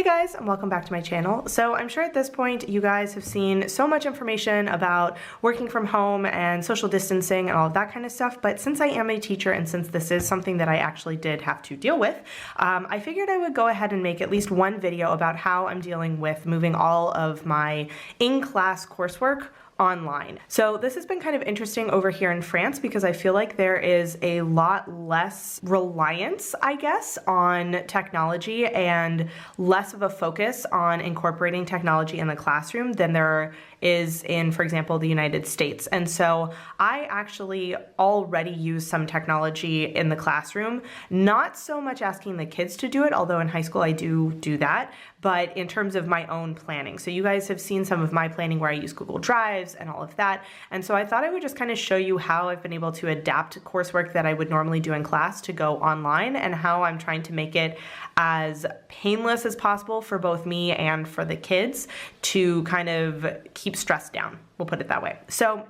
Hey guys, and welcome back to my channel. So I'm sure at this point you guys have seen so much information about working from home and social distancing and all of that kind of stuff, but since I am a teacher and since this is something that I actually did have to deal with, I figured I would go ahead and make at least one video about how I'm dealing with moving all of my in-class coursework online. So this has been kind of interesting over here in France because I feel like there is a lot less reliance, I guess, on technology and less of a focus on incorporating technology in the classroom than there is in, for example, the United States. And so I actually already use some technology in the classroom, not so much asking the kids to do it, although in high school I do that, but in terms of my own planning. So you guys have seen some of my planning where I use Google Drives and all of that. And so I thought I would just kind of show you how I've been able to adapt coursework that I would normally do in class to go online and how I'm trying to make it as painless as possible for both me and for the kids to kind of keep stress down. We'll put it that way. So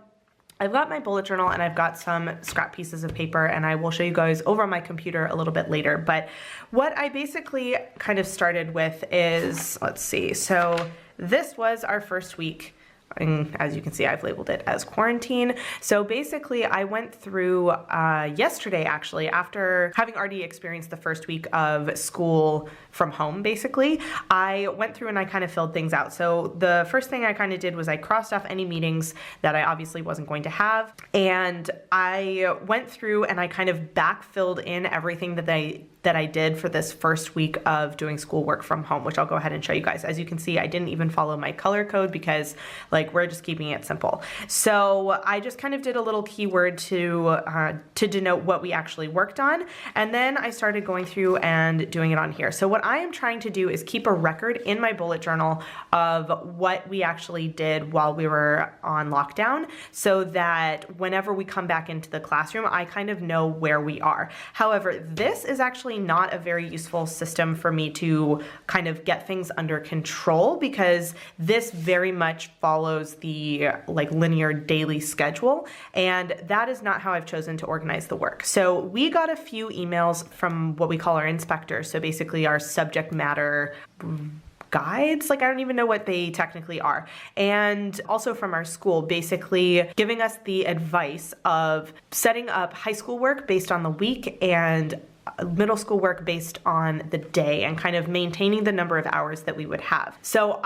I've got my bullet journal and I've got some scrap pieces of paper, and I will show you guys over on my computer a little bit later. But what I basically kind of started with is, let's see, so this was our first week. And as you can see, I've labeled it as quarantine. So basically I went through yesterday, actually, after having already experienced the first week of school from home, basically, I went through and I kind of filled things out. So the first thing I kind of did was I crossed off any meetings that I obviously wasn't going to have. And I went through and I kind of backfilled in everything that I did for this first week of doing schoolwork from home, which I'll go ahead and show you guys. As you can see, I didn't even follow my color code because we're just keeping it simple. So I just kind of did a little keyword to denote what we actually worked on. And then I started going through and doing it on here. So what I am trying to do is keep a record in my bullet journal of what we actually did while we were on lockdown, so that whenever we come back into the classroom, I kind of know where we are. However, this is actually not a very useful system for me to kind of get things under control, because this very much follows the linear daily schedule, and that is not how I've chosen to organize the work. So we got a few emails from what we call our inspectors, so basically our subject matter guides, I don't even know what they technically are, and also from our school, basically giving us the advice of setting up high school work based on the week and middle school work based on the day, and kind of maintaining the number of hours that we would have. So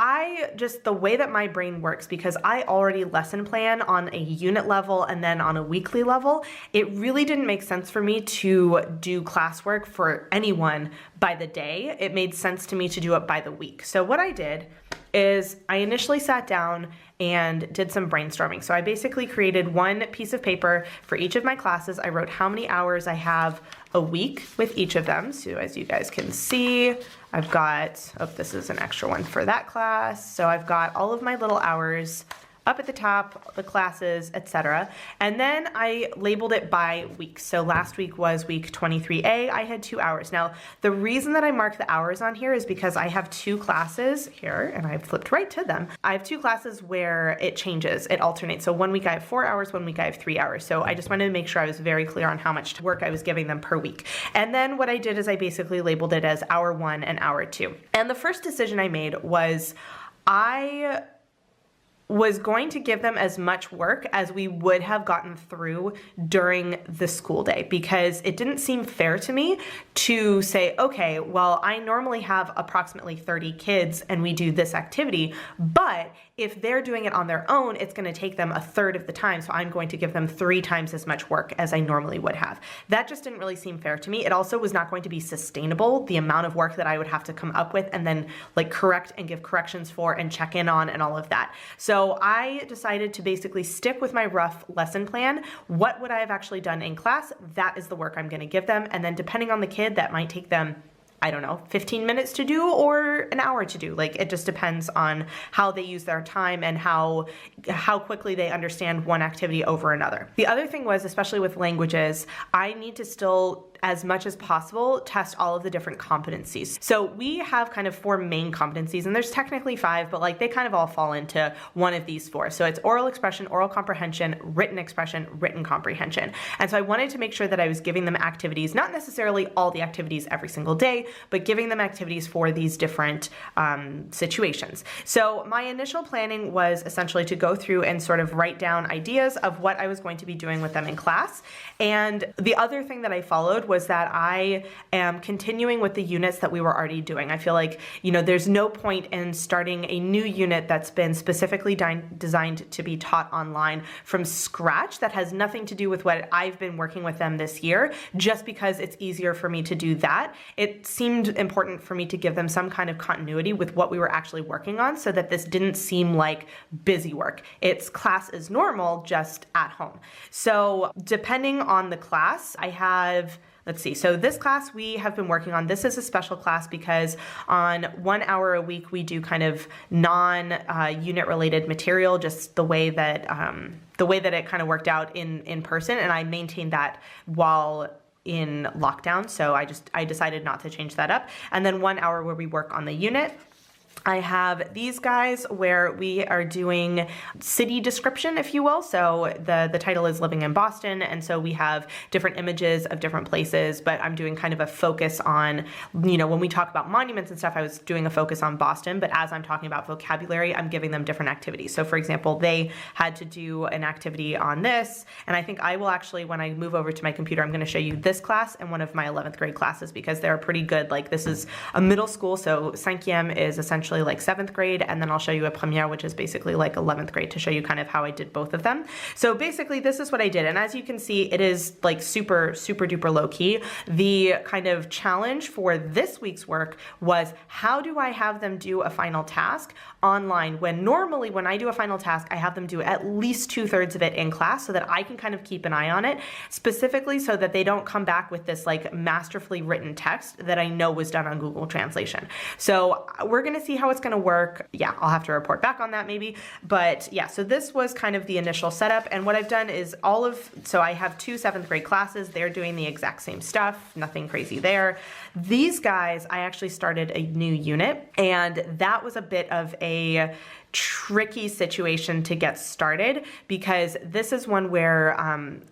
the way that my brain works, because I already lesson plan on a unit level and then on a weekly level, it really didn't make sense for me to do classwork for anyone by the day. It made sense to me to do it by the week. So what I did is I initially sat down and did some brainstorming. So I basically created one piece of paper for each of my classes. I wrote how many hours I have a week with each of them. So as you guys can see, I've got, oh, this is an extra one for that class. So I've got all of my little hours up at the top, the classes, etc. And then I labeled it by week. So last week was week 23A, I had 2 hours. Now, the reason that I mark the hours on here is because I have 2 classes here, and I've flipped right to them. I have 2 classes where it changes, it alternates. So one week I have 4 hours, one week I have 3 hours. So I just wanted to make sure I was very clear on how much work I was giving them per week. And then what I did is I basically labeled it as hour 1 and hour 2. And the first decision I made was I was going to give them as much work as we would have gotten through during the school day, because it didn't seem fair to me to say, okay, well, I normally have approximately 30 kids and we do this activity, but if they're doing it on their own, it's going to take them a third of the time, so I'm going to give them 3 times as much work as I normally would have. That just didn't really seem fair to me. It also was not going to be sustainable, the amount of work that I would have to come up with and then correct and give corrections for and check in on and all of that. So I decided to basically stick with my rough lesson plan. What would I have actually done in class? That is the work I'm going to give them, and then depending on the kid, that might take them, I don't know, 15 minutes to do or an hour to do. It just depends on how they use their time and how quickly they understand one activity over another. The other thing was, especially with languages, I need to still as much as possible, test all of the different competencies. So we have kind of 4 main competencies, and there's technically 5, but like they kind of all fall into one of these 4. So it's oral expression, oral comprehension, written expression, written comprehension. And so I wanted to make sure that I was giving them activities, not necessarily all the activities every single day, but giving them activities for these different situations. So my initial planning was essentially to go through and sort of write down ideas of what I was going to be doing with them in class. And the other thing that I followed was that I am continuing with the units that we were already doing. I feel like, you know, there's no point in starting a new unit that's been specifically designed to be taught online from scratch that has nothing to do with what I've been working with them this year, just because it's easier for me to do that. It seemed important for me to give them some kind of continuity with what we were actually working on so that this didn't seem like busy work. It's class as normal, just at home. So depending on the class, I have, let's see, so this class we have been working on, this is a special class because on 1 hour a week we do kind of non-unit related material, just the way that it kind of worked out in person, and I maintained that while in lockdown, so I decided not to change that up. And then 1 hour where we work on the unit. I have these guys where we are doing city description, if you will. So the title is Living in Boston, and so we have different images of different places, but I'm doing kind of a focus on, you know, when we talk about monuments and stuff, I was doing a focus on Boston, but as I'm talking about vocabulary, I'm giving them different activities. So for example, they had to do an activity on this, and I think I will actually, when I move over to my computer, I'm going to show you this class and one of my 11th grade classes because they're pretty good. Like this is a middle school, so 5e is essentially like 7th grade, and then I'll show you a première, which is basically like 11th grade, to show you kind of how I did both of them. So basically this is what I did, and as you can see, it is like super duper low key. The kind of challenge for this week's work was, how do I have them do a final task online when normally when I do a final task, I have them do at least 2/3 of it in class so that I can kind of keep an eye on it, specifically so that they don't come back with this like masterfully written text that I know was done on Google Translation. So we're going to see how it's going to work. Yeah, I'll have to report back on that maybe. But yeah, so this was kind of the initial setup. And what I've done is so I have 2 7th grade classes. They're doing the exact same stuff. Nothing crazy there. These guys, I actually started a new unit, and that was a bit of a tricky situation to get started because this is one where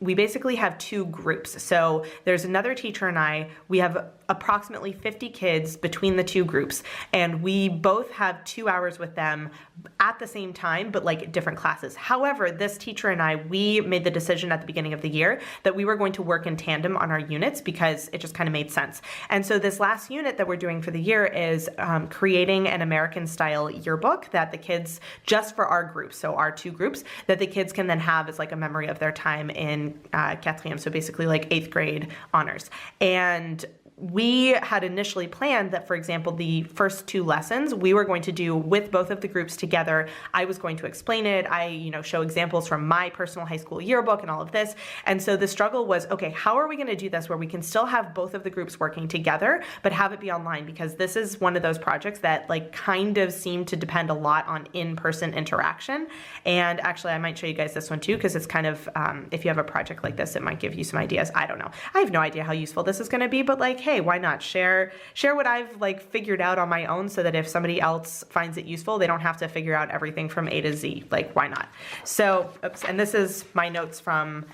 we basically have 2 groups. So there's another teacher and we have approximately 50 kids between the 2 groups, and we both have 2 hours with them at the same time, but like different classes. However, this teacher and we made the decision at the beginning of the year that we were going to work in tandem on our units because it just kind of made sense. And so this last unit that we're doing for the year is creating an American style yearbook that the kids, just for our groups, so our 2 groups, that the kids can then have as like a memory of their time in 4e, so basically like 8th grade honors. And we had initially planned that, for example, the first 2 lessons we were going to do with both of the groups together. I was going to explain it. I, show examples from my personal high school yearbook and all of this. And so the struggle was, okay, how are we going to do this where we can still have both of the groups working together, but have it be online? Because this is one of those projects that like kind of seem to depend a lot on in-person interaction. And actually, I might show you guys this one too, because it's kind of, if you have a project like this, it might give you some ideas. I don't know. I have no idea how useful this is going to be, but like, hey, why not share what I've like figured out on my own so that if somebody else finds it useful, they don't have to figure out everything from A to Z. Like, why not? So, oops, and this is my notes from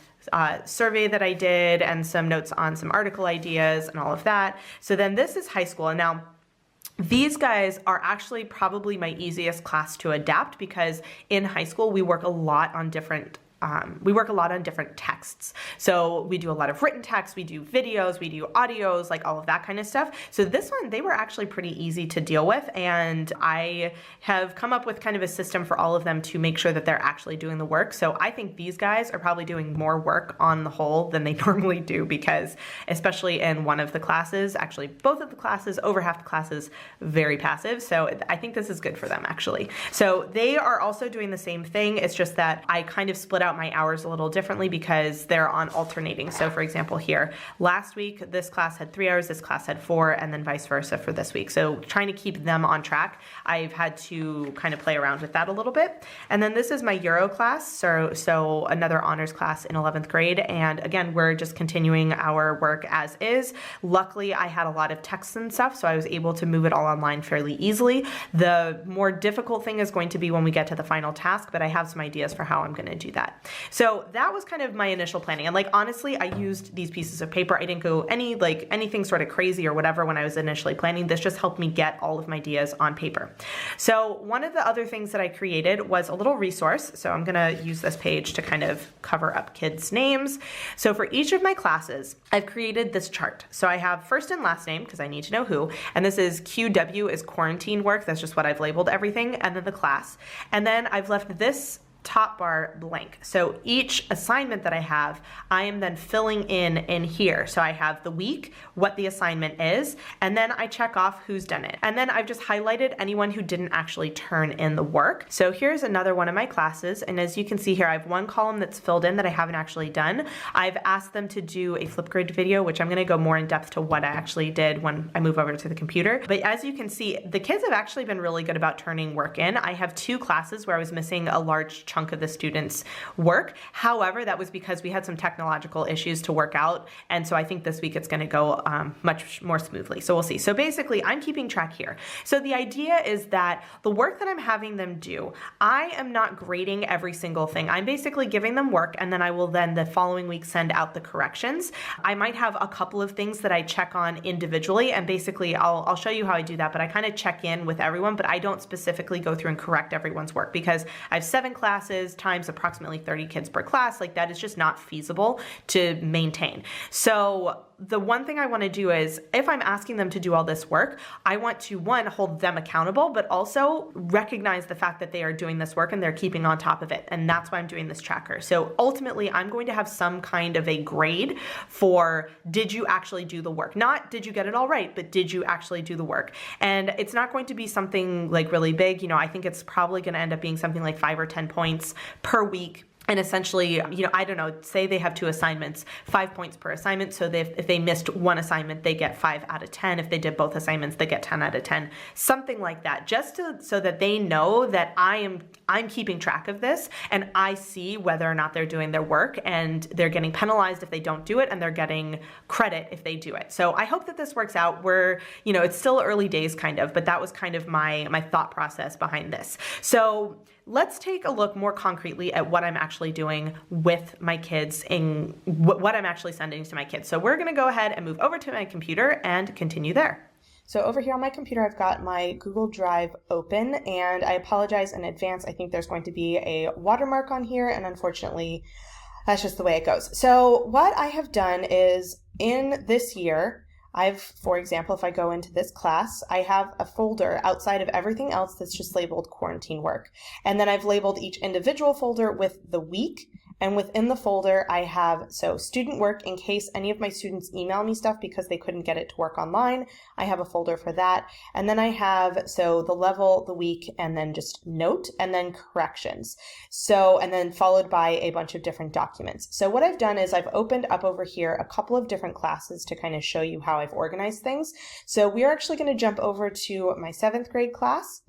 survey that I did and some notes on some article ideas and all of that. So then this is high school. And now these guys are actually probably my easiest class to adapt because in high school, we work a lot on different texts. So we do a lot of written text, we do videos, we do audios, like all of that kind of stuff. So this one, they were actually pretty easy to deal with. And I have come up with kind of a system for all of them to make sure that they're actually doing the work. So I think these guys are probably doing more work on the whole than they normally do because especially in one of the classes, actually both of the classes, over half the classes, very passive. So I think this is good for them actually. So they are also doing the same thing. It's just that I kind of split out out my hours a little differently because they're on alternating. So for example here, last week this class had 3 hours, this class had 4, and then vice versa for this week. So trying to keep them on track, I've had to kind of play around with that a little bit. And then this is my Euro class, so another honors class in 11th grade. And again, we're just continuing our work as is. Luckily, I had a lot of texts and stuff, so I was able to move it all online fairly easily. The more difficult thing is going to be when we get to the final task, but I have some ideas for how I'm going to do that. So that was kind of my initial planning. And like, honestly, I used these pieces of paper. I didn't go anything sort of crazy or whatever when I was initially planning. This just helped me get all of my ideas on paper. So one of the other things that I created was a little resource. So I'm going to use this page to kind of cover up kids' names. So for each of my classes, I've created this chart. So I have first and last name because I need to know who, and this is QW is quarantine work. That's just what I've labeled everything, and then the class. And then I've left this top bar blank. So each assignment that I have, I am then filling in here. So I have the week, what the assignment is, and then I check off who's done it. And then I've just highlighted anyone who didn't actually turn in the work. So here's another one of my classes. And as you can see here, I have one column that's filled in that I haven't actually done. I've asked them to do a FLIPGRID video, which I'm going to go more in depth to what I actually did when I move over to the computer. But as you can see, the kids have actually been really good about turning work in. I have 2 classes where I was missing a large chunk of the students' work. However, that was because we had some technological issues to work out. And so I think this week it's going to go much more smoothly. So we'll see. So basically, I'm keeping track here. So the idea is that the work that I'm having them do, I am not grading every single thing. I'm basically giving them work, and then I will then the following week send out the corrections. I might have a couple of things that I check on individually, and basically I'll show you how I do that, but I kind of check in with everyone, but I don't specifically go through and correct everyone's work because I have 7 classes times approximately 30 kids per class. Like, that is just not feasible to maintain. So the one thing I want to do is, if I'm asking them to do all this work, I want to, one, hold them accountable, but also recognize the fact that they are doing this work and they're keeping on top of it. And that's why I'm doing this tracker. So ultimately, I'm going to have some kind of a grade for, did you actually do the work? Not did you get it all right, but did you actually do the work? And it's not going to be something like really big. You know, I think it's probably going to end up being something like 5 or 10 points per week. And essentially, you know, I don't know, say they have 2 assignments, 5 points per assignment. So if they missed one assignment, they get 5 out of 10. If they did both assignments, they get 10 out of 10, something like that, just so that they know that I'm keeping track of this and I see whether or not they're doing their work, and they're getting penalized if they don't do it, and they're getting credit if they do it. So I hope that this works out. You know, it's still early days kind of, but that was kind of my thought process behind this. So let's take a look more concretely at what I'm actually doing with my kids and what I'm actually sending to my kids. So we're going to go ahead and move over to my computer and continue there. So over here on my computer, I've got my Google Drive open, and I apologize in advance. I think there's going to be a watermark on here, and unfortunately, that's just the way it goes. So what I have done is, in this year, for example, if I go into this class, I have a folder outside of everything else that's just labeled quarantine work. And then I've labeled each individual folder with the week. And within the folder, I have, student work, in case any of my students email me stuff because they couldn't get it to work online. I have a folder for that. And then I have, the level, the week, and then just note, and then corrections. And then followed by a bunch of different documents. So what I've done is I've opened up over here a couple of different classes to kind of show you how I've organized things. So we are actually going to jump over to my 7th grade class.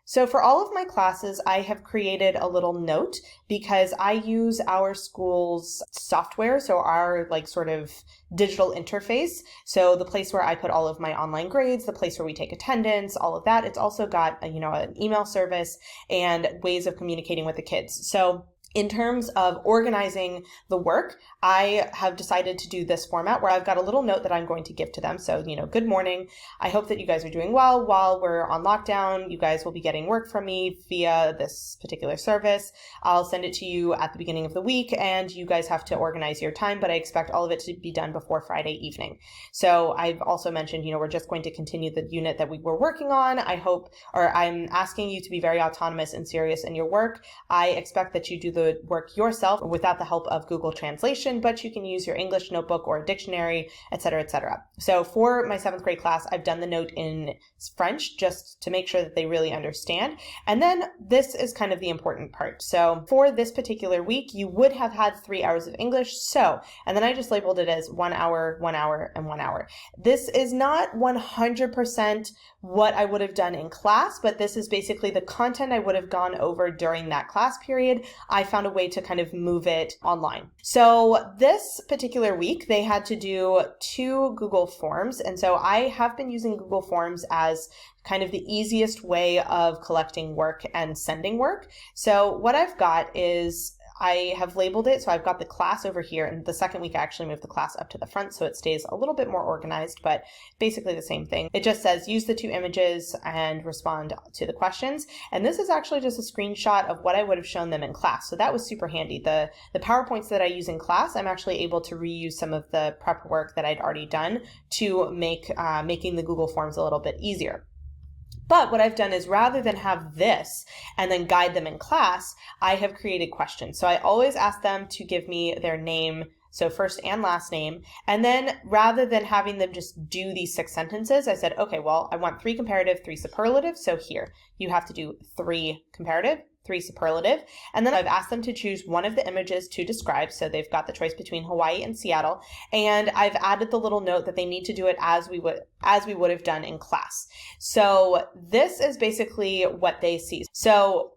So for all of my classes, I have created a little note because I use our school's software, so our sort of digital interface. So the place where I put all of my online grades, the place where we take attendance, all of that. It's also got an email service and ways of communicating with the kids. So in terms of organizing the work, I have decided to do this format where I've got a little note that I'm going to give to them. So, good morning. I hope that you guys are doing well. While we're on lockdown, you guys will be getting work from me via this particular service. I'll send it to you at the beginning of the week, and you guys have to organize your time, but I expect all of it to be done before Friday evening. So I've also mentioned, we're just going to continue the unit that we were working on. I'm asking you to be very autonomous and serious in your work. I expect that you do the the work yourself without the help of Google Translation, but you can use your English notebook or a dictionary, etc., etc. So for my 7th grade class, I've done the note in French just to make sure that they really understand. And then this is kind of the important part. So for this particular week, you would have had 3 hours of English. So, and then I just labeled it as 1 hour, 1 hour, and 1 hour. This is not 100% what I would have done in class, but this is basically the content I would have gone over during that class period. I found a way to kind of move it online. So this particular week, they had to do 2 Google Forms. And so I have been using Google Forms as kind of the easiest way of collecting work and sending work. So what I've got is I have labeled it. So I've got the class over here, and the second week I actually moved the class up to the front so it stays a little bit more organized, but basically the same thing. It just says use the 2 images and respond to the questions. And this is actually just a screenshot of what I would have shown them in class. So that was super handy. The PowerPoints that I use in class, I'm actually able to reuse some of the prep work that I'd already done to make making the Google Forms a little bit easier. But what I've done is rather than have this and then guide them in class, I have created questions. So I always ask them to give me their name, so first and last name. And then rather than having them just do these 6 sentences, I said, okay, well, I want 3 comparative, 3 superlative. So here, you have to do 3 comparative, 3 superlative. And then I've asked them to choose one of the images to describe. So they've got the choice between Hawaii and Seattle. And I've added the little note that they need to do it as we would have done in class. So this is basically what they see. So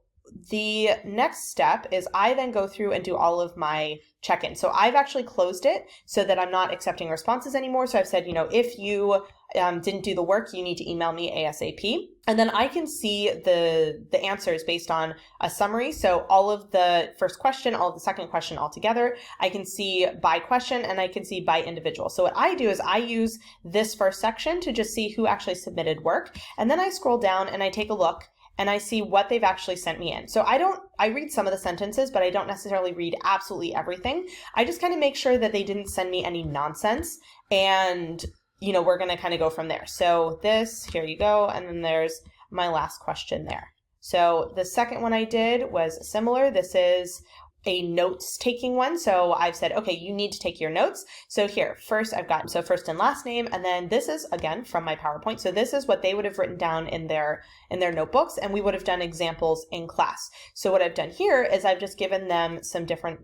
the next step is I then go through and do all of my check-in. So I've actually closed it so that I'm not accepting responses anymore. So I've said, if you didn't do the work, you need to email me ASAP. And then I can see the answers based on a summary. So all of the first question, all of the second question all together, I can see by question and I can see by individual. So what I do is I use this first section to just see who actually submitted work. And then I scroll down and I take a look and I see what they've actually sent me in. So I read some of the sentences, but I don't necessarily read absolutely everything. I just kind of make sure that they didn't send me any nonsense, and we're going to kind of go from there. So this, here you go. And then there's my last question there. So the second one I did was similar. This is a notes taking one. So I've said, okay, you need to take your notes. So here, first I've got, so first and last name, and then this is again from my PowerPoint. So this is what they would have written down in their notebooks, and we would have done examples in class. So what I've done here is I've just given them some different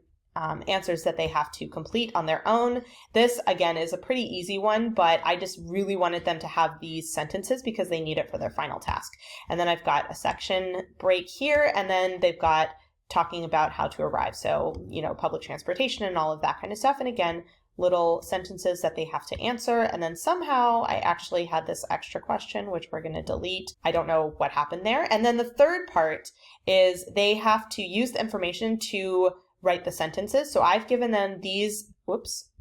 answers that they have to complete on their own. This again is a pretty easy one, but I just really wanted them to have these sentences because they need it for their final task. And then I've got a section break here, and then they've got talking about how to arrive. So, public transportation and all of that kind of stuff. And again, little sentences that they have to answer. And then somehow I actually had this extra question, which we're going to delete. I don't know what happened there. And then the third part is they have to use the information to write the sentences. So I've given them these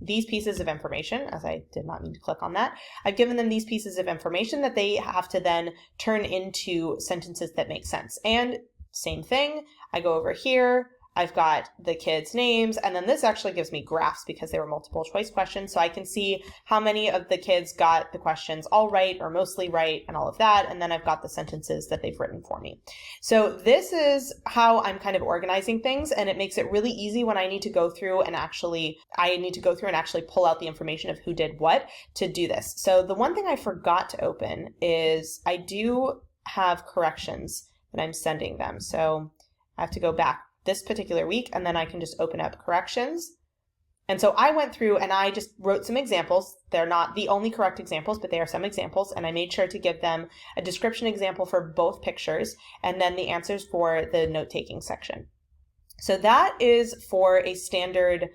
pieces of information, as I did not mean to click on that. I've given them these pieces of information that they have to then turn into sentences that make sense. And same thing, I go over here, I've got the kids' names, and then this actually gives me graphs because they were multiple choice questions, so I can see how many of the kids got the questions all right or mostly right and all of that, and then I've got the sentences that they've written for me. So this is how I'm kind of organizing things, and it makes it really easy when I need to go through and actually pull out the information of who did what to do this. So the one thing I forgot to open is I do have corrections that I'm sending them. So I have to go back this particular week, and then I can just open up corrections. And so I went through and I just wrote some examples. They're not the only correct examples, but they are some examples. And I made sure to give them a description example for both pictures and then the answers for the note-taking section. So that is for a standard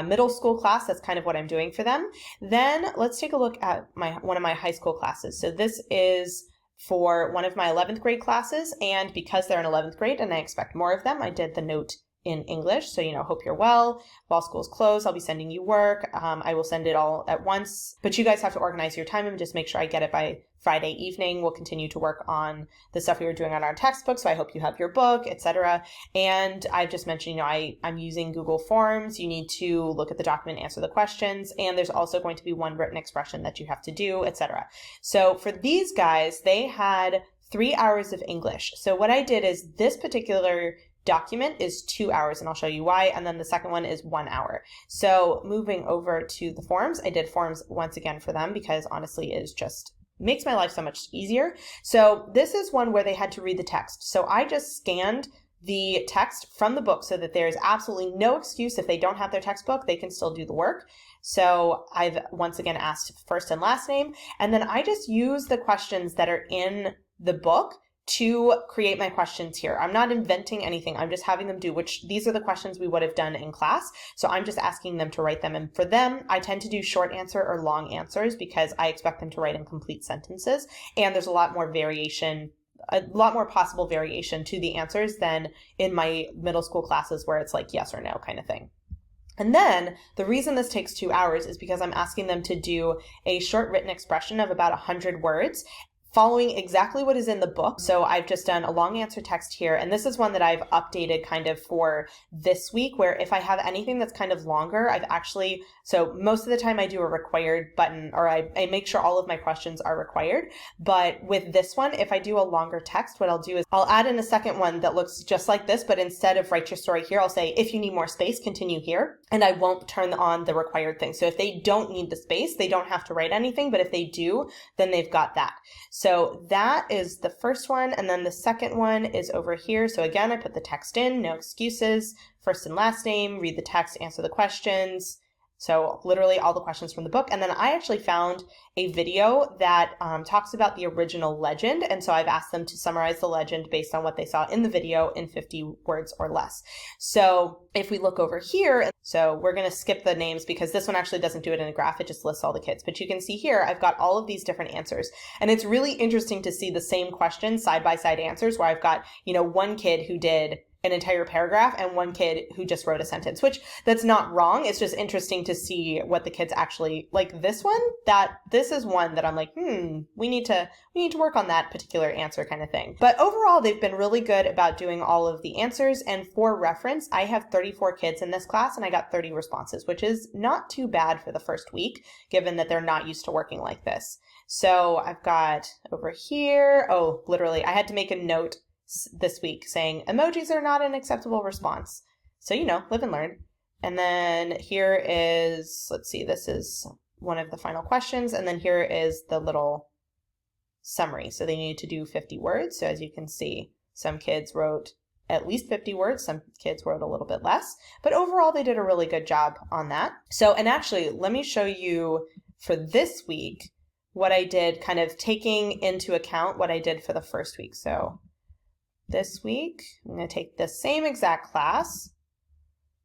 middle school class. That's kind of what I'm doing for them. Then let's take a look at one of my high school classes. So this is for one of my 11th grade classes, and because they're in 11th grade and I expect more of them, I did the note in English. So, hope you're well. While school's closed, I'll be sending you work. I will send it all at once, but you guys have to organize your time and just make sure I get it by Friday evening. We'll continue to work on the stuff we were doing on our textbook. So I hope you have your book, etc. And I've just mentioned, I'm using Google Forms. You need to look at the document, answer the questions, and there's also going to be one written expression that you have to do, etc. So for these guys, they had 3 hours of English. So what I did is this particular document is 2 hours, and I'll show you why. And then the second one is 1 hour. So moving over to the forms, I did forms once again for them because honestly it is just makes my life so much easier. So this is one where they had to read the text. So I just scanned the text from the book so that there's absolutely no excuse. If they don't have their textbook, they can still do the work. So I've once again asked first and last name, and then I just use the questions that are in the book to create my questions here. I'm not inventing anything. I'm just having them do, which these are the questions we would have done in class. So I'm just asking them to write them. And for them, I tend to do short answer or long answers because I expect them to write in complete sentences. And there's a lot more variation, a lot more possible variation to the answers than in my middle school classes where it's like yes or no kind of thing. And then the reason this takes 2 hours is because I'm asking them to do a short written expression of about 100 words following exactly what is in the book. So I've just done a long answer text here, and this is one that I've updated kind of for this week, where if I have anything that's kind of longer, I've actually, so most of the time I do a required button, or I make sure all of my questions are required. But with this one, if I do a longer text, what I'll do is I'll add in a second one that looks just like this, but instead of write your story here, I'll say, if you need more space, continue here. And I won't turn on the required thing. So if they don't need the space, they don't have to write anything, but if they do, then they've got that. So that is the first one, and then the second one is over here. So again, I put the text in, no excuses, first and last name, read the text, answer the questions. So literally all the questions from the book. And then I actually found a video that talks about the original legend. And so I've asked them to summarize the legend based on what they saw in the video in 50 words or less. So if we look over here, so we're going to skip the names because this one actually doesn't do it in a graph. It just lists all the kids. But you can see here, I've got all of these different answers. And it's really interesting to see the same question side by side answers where I've got, you know, one kid who did an entire paragraph and one kid who just wrote a sentence, which that's not wrong. It's just interesting to see what the kids actually like. This one, this is one that I'm like, we need to work on that particular answer kind of thing. But overall, they've been really good about doing all of the answers. And for reference, I have 34 kids in this class and I got 30 responses, which is not too bad for the first week, given that they're not used to working like this. So I've got over here, oh, literally, I had to make a note this week saying emojis are not an acceptable response. So, you know, live and learn. And then here is, let's see, this is one of the final questions. And then here is the little summary. So they need to do 50 words. So as you can see, some kids wrote at least 50 words. Some kids wrote a little bit less, but overall they did a really good job on that. So, and actually, let me show you for this week what I did, kind of taking into account what I did for the first week. So this week, I'm going to take the same exact class.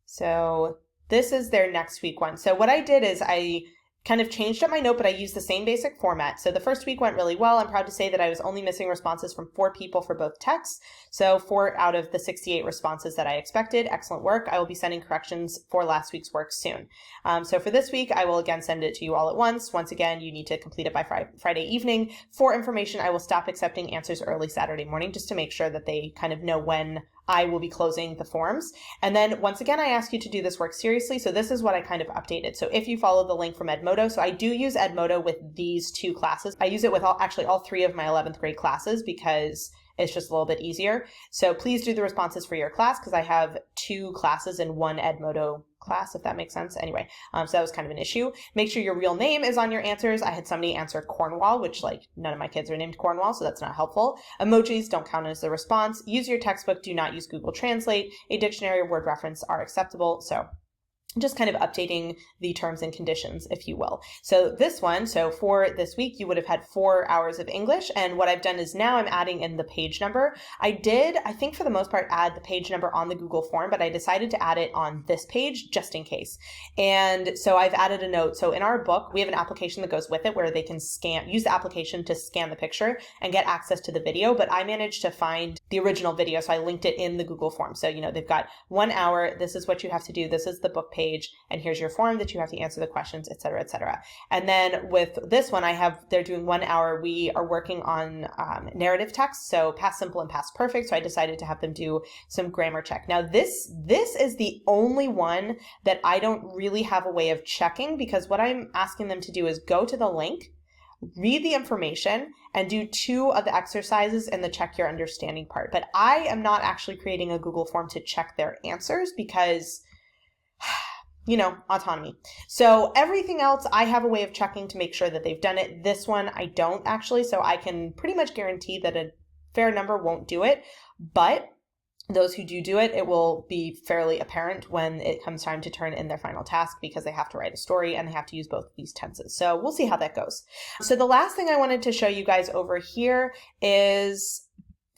So this is their next week one. So what I did is I kind of changed up my note, but I used the same basic format. So the first week went really well. I'm proud to say that I was only missing responses from 4 people for both texts. So 4 out of the 68 responses that I expected. Excellent work. I will be sending corrections for last week's work soon. So for this week, I will again send it to you all at once. Once again, you need to complete it by Friday evening. For information, I will stop accepting answers early Saturday morning just to make sure that they kind of know when I will be closing the forms. And then once again, I ask you to do this work seriously. So this is what I kind of updated. So if you follow the link from EDMODO, so I do use EDMODO with these 2 classes. I use it with all 3 of my 11th grade classes because it's just a little bit easier. So please do the responses for your class because I have 2 classes in one EDMODO class, if that makes sense. Anyway, so that was kind of an issue. Make sure your real name is on your answers. I had somebody answer Cornwall, which like none of my kids are named Cornwall, so that's not helpful. Emojis don't count as a response. Use your textbook. Do not use Google Translate. A dictionary or word reference are acceptable. So just kind of updating the terms and conditions, if you will. So this one, so for this week, you would have had 4 hours of English. And what I've done is now I'm adding in the page number. I think for the most part, add the page number on the Google form, but I decided to add it on this page just in case. And so I've added a note. So in our book, we have an application that goes with it where they can use the application to scan the picture and get access to the video. But I managed to find the original video. So I linked it in the Google form. So, you know, they've got 1 hour. This is what you have to do. This is the book page. And here's your form that you have to answer the questions, et cetera, et cetera. And then with this one, they're doing 1 hour. We are working on narrative text, so past simple and past perfect. So I decided to have them do some grammar check. Now this is the only one that I don't really have a way of checking because what I'm asking them to do is go to the link, read the information and do 2 of the exercises in the check your understanding part. But I am not actually creating a Google form to check their answers because autonomy. So everything else, I have a way of checking to make sure that they've done it. This one, I don't actually, so I can pretty much guarantee that a fair number won't do it. But those who do it, it will be fairly apparent when it comes time to turn in their final task because they have to write a story and they have to use both of these tenses. So we'll see how that goes. So the last thing I wanted to show you guys over here is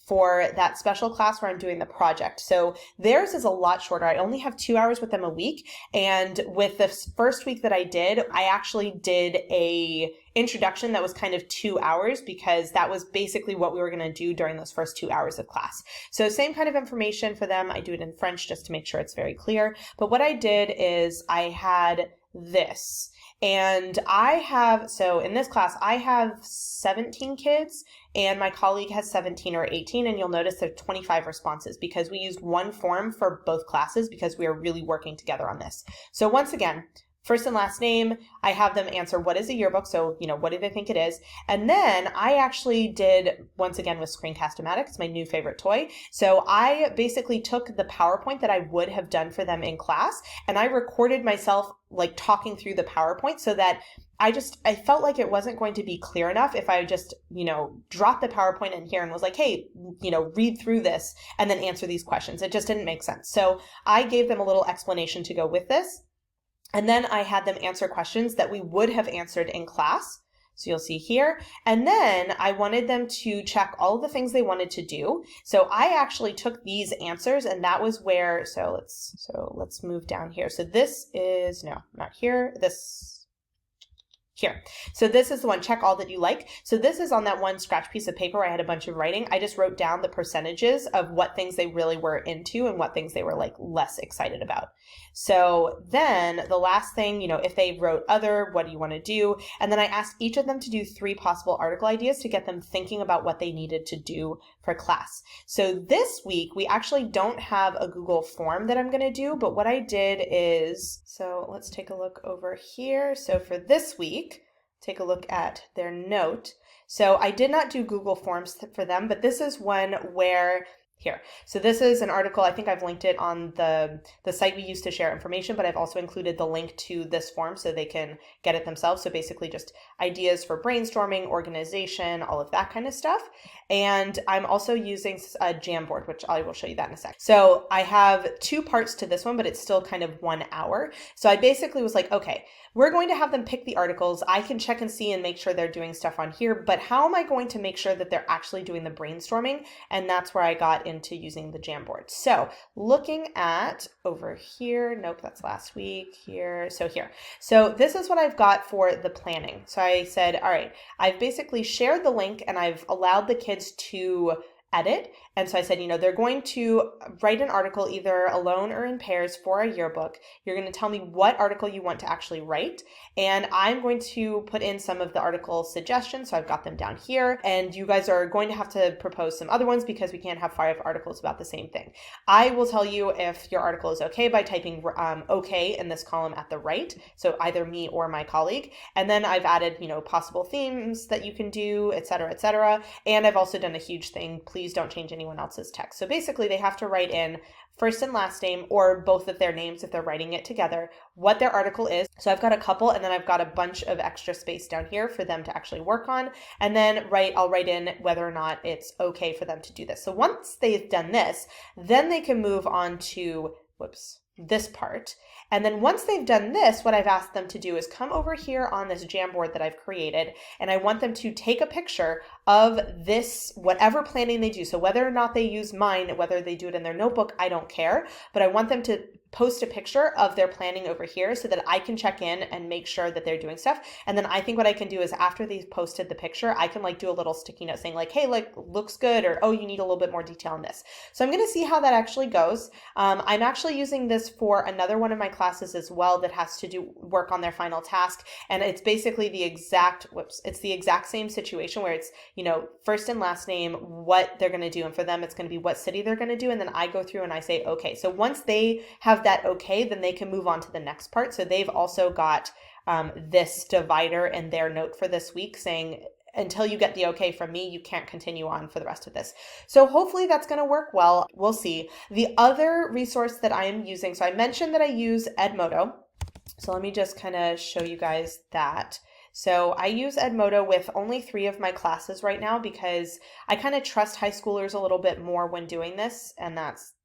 for that special class where I'm doing the project. So theirs is a lot shorter. I only have 2 hours with them a week. And with the first week that I did, I actually did a introduction that was kind of 2 hours because that was basically what we were going to do during those first 2 hours of class. So same kind of information for them. I do it in French just to make sure it's very clear. But what I did is I had this. And so in this class, I have 17 kids and my colleague has 17 or 18. And you'll notice there are 25 responses because we used one form for both classes because we are really working together on this. So once again, first and last name, I have them answer what is a yearbook, so what do they think it is? And then I actually did, once again with SCREENCAST-O-MATIC, it's my new favorite toy. So I basically took the PowerPoint that I would have done for them in class, and I recorded myself like talking through the PowerPoint so that I felt like it wasn't going to be clear enough if I just, dropped the PowerPoint in here and was like, hey, read through this and then answer these questions. It just didn't make sense. So I gave them a little explanation to go with this. And then I had them answer questions that we would have answered in class. So you'll see here. And then I wanted them to check all of the things they wanted to do. So I actually took these answers and that was where, so let's move down here. So this is, no, not here, here. So this is the one, check all that you like. So this is on that one scratch piece of paper where I had a bunch of writing. I just wrote down the percentages of what things they really were into and what things they were like less excited about. So then the last thing, if they wrote other, what do you want to do? And then I asked each of them to do 3 possible article ideas to get them thinking about what they needed to do for class. So this week, we actually don't have a Google form that I'm going to do, but what I did is, so let's take a look over here. So for this week, take a look at their note. So I did not do Google Forms for them, but this is one where here. So this is an article, I think I've linked it on the site we use to share information, but I've also included the link to this form so they can get it themselves. So basically just ideas for brainstorming, organization, all of that kind of stuff. And I'm also using a Jamboard, which I will show you that in a sec. So I have 2 parts to this one, but it's still kind of 1 hour. So I basically was like, okay, we're going to have them pick the articles. I can check and see and make sure they're doing stuff on here, but how am I going to make sure that they're actually doing the brainstorming? And that's where I got into using the Jamboard. So looking at over here, nope, that's last week here. So here. So this is what I've got for the planning. So I said, all right, I've basically shared the link and I've allowed the kids to edit. And so I said, they're going to write an article either alone or in pairs for a yearbook. You're going to tell me what article you want to actually write. And I'm going to put in some of the article suggestions. So I've got them down here. And you guys are going to have to propose some other ones because we can't have 5 articles about the same thing. I will tell you if your article is okay by typing okay in this column at the right. So either me or my colleague. And then I've added, possible themes that you can do, et cetera, et cetera. And I've also done a huge thing. Please don't change anyone else's text. So basically they have to write in first and last name or both of their names if they're writing it together, what their article is. So I've got a couple and then I've got a bunch of extra space down here for them to actually work on. And then I'll write in whether or not it's okay for them to do this. So once they've done this, then they can move on to, this part. And then once they've done this, what I've asked them to do is come over here on this Jamboard that I've created, and I want them to take a picture of this, whatever planning they do. So whether or not they use mine, whether they do it in their notebook, I don't care, but I want them to post a picture of their planning over here so that I can check in and make sure that they're doing stuff. And then I think what I can do is after they've posted the picture, I can do a little sticky note saying hey, looks good, or, oh, you need a little bit more detail on this. So I'm going to see how that actually goes. I'm actually using this for another one of my classes as well that has to do work on their final task. And it's basically the exact same situation where it's, first and last name, what they're going to do. And for them, it's going to be what city they're going to do. And then I go through and I say, okay, so once they have that okay, then they can move on to the next part. So they've also got this divider in their note for this week saying, until you get the okay from me, you can't continue on for the rest of this. So hopefully that's going to work well. We'll see. The other resource that I am using, so I mentioned that I use EDMODO. So let me just kind of show you guys that. So I use EDMODO with only 3 of my classes right now because I kind of trust high schoolers a little bit more when doing this, and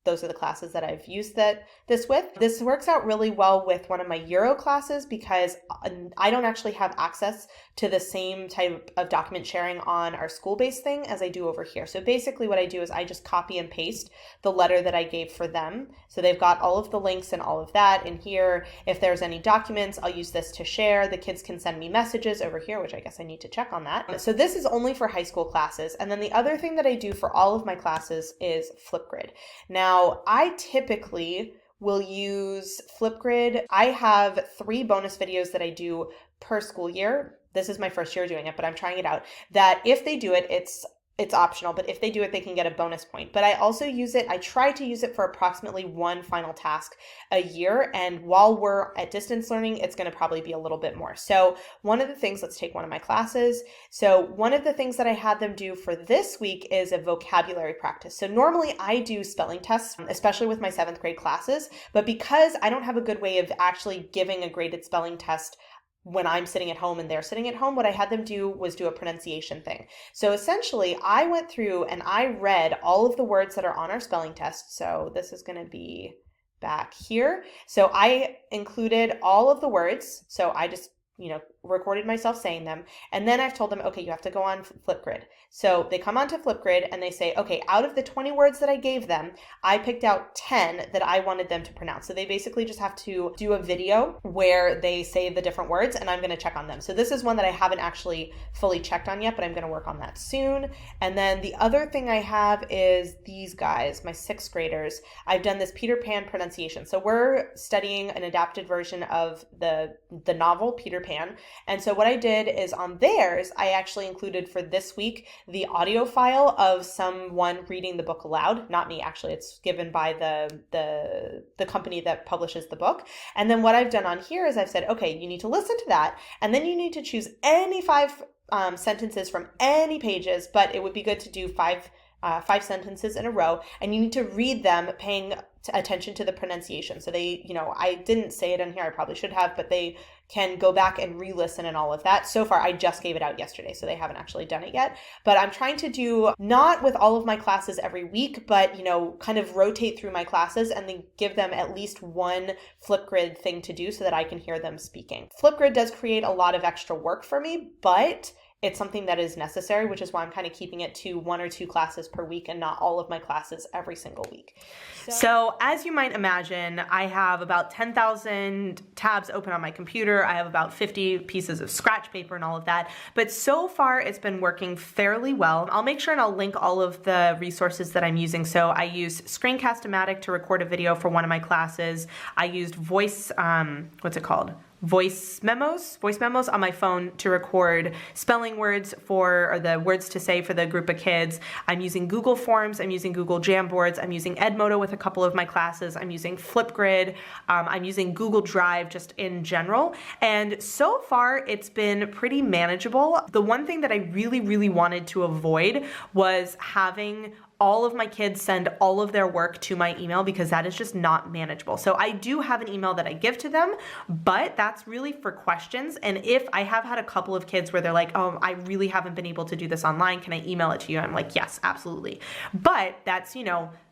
those are the classes that I've used this with. This works out really well with one of my Euro classes because I don't actually have access to the same type of document sharing on our school-based thing as I do over here. So basically what I do is I just copy and paste the letter that I gave for them. So they've got all of the links and all of that in here. If there's any documents, I'll use this to share. The kids can send me messages over here, which I guess I need to check on that. So this is only for high school classes. And then the other thing that I do for all of my classes is FLIPGRID. Now, I typically will use FLIPGRID. I have 3 bonus videos that I do per school year. This is my first year doing it, but I'm trying it out. That if they do it, it's optional, but if they do it, they can get a bonus point. But I also use it, I try to use it for approximately 1 final task a year. And while we're at distance learning, it's going to probably be a little bit more. So one of the things, let's take one of my classes. So one of the things that I had them do for this week is a vocabulary practice. So normally I do spelling tests, especially with my 7th grade classes, but because I don't have a good way of actually giving a graded spelling test when I'm sitting at home and they're sitting at home, what I had them do was do a pronunciation thing. So essentially, I went through and I read all of the words that are on our spelling test. So this is going to be back here. So I included all of the words. So I just, recorded myself saying them. And then I've told them, okay, you have to go on FLIPGRID. So they come onto FLIPGRID and they say, okay, out of the 20 words that I gave them, I picked out 10 that I wanted them to pronounce. So they basically just have to do a video where they say the different words and I'm going to check on them. So this is one that I haven't actually fully checked on yet, but I'm going to work on that soon. And then the other thing I have is these guys, my 6th graders. I've done this Peter Pan pronunciation. So we're studying an adapted version of the novel Peter Pan. And so what I did is on theirs, I actually included for this week the audio file of someone reading the book aloud. Not me, actually. It's given by the company that publishes the book. And then what I've done on here is I've said, okay, you need to listen to that. And then you need to choose any 5 sentences from any pages, but it would be good to do 5 sentences in a row, and you need to read them paying attention to the pronunciation. So they, I didn't say it in here, I probably should have, but they can go back and re-listen and all of that. So far, I just gave it out yesterday, so they haven't actually done it yet. But I'm trying to do, not with all of my classes every week, but, kind of rotate through my classes and then give them at least one FLIPGRID thing to do so that I can hear them speaking. FLIPGRID does create a lot of extra work for me, but it's something that is necessary, which is why I'm kind of keeping it to 1 or 2 classes per week and not all of my classes every single week. So as you might imagine, I have about 10,000 tabs open on my computer. I have about 50 pieces of scratch paper and all of that. But so far, it's been working fairly well. I'll make sure and I'll link all of the resources that I'm using. So I use SCREENCAST-O-MATIC to record a video for one of my classes. I used voice memos on my phone to record spelling words or the words to say for the group of kids. I'm using Google Forms. I'm using Google Jamboards. I'm using EDMODO with a couple of my classes. I'm using FLIPGRID. I'm using Google Drive just in general. And so far, it's been pretty manageable. The one thing that I really, really wanted to avoid was having all of my kids send all of their work to my email because that is just not manageable. So I do have an email that I give to them, but that's really for questions. And if I have had a couple of kids where they're like, oh, I really haven't been able to do this online, can I email it to you? I'm like, yes, absolutely. But that's,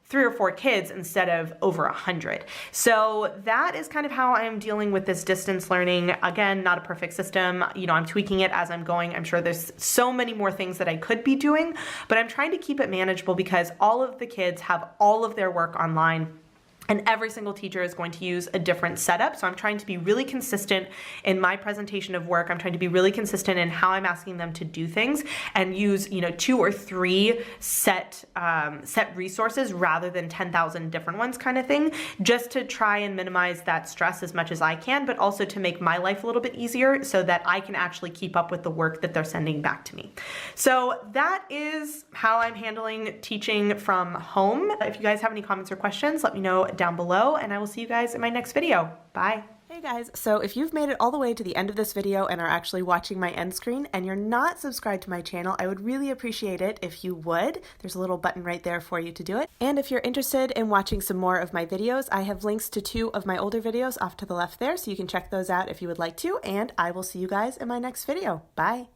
3 or 4 kids instead of over 100. So that is kind of how I am dealing with this distance learning. Again, not a perfect system. I'm tweaking it as I'm going. I'm sure there's so many more things that I could be doing, but I'm trying to keep it manageable because all of the kids have all of their work online. And every single teacher is going to use a different setup. So I'm trying to be really consistent in my presentation of work. I'm trying to be really consistent in how I'm asking them to do things and use, 2 or 3 set resources rather than 10,000 different ones kind of thing, just to try and minimize that stress as much as I can, but also to make my life a little bit easier so that I can actually keep up with the work that they're sending back to me. So that is how I'm handling teaching from home. If you guys have any comments or questions, let me know down below, and I will see you guys in my next video. Bye. Hey guys, so if you've made it all the way to the end of this video and are actually watching my end screen and you're not subscribed to my channel, I would really appreciate it if you would. There's a little button right there for you to do it. And if you're interested in watching some more of my videos, I have links to 2 of my older videos off to the left there, so you can check those out if you would like to, and I will see you guys in my next video. Bye!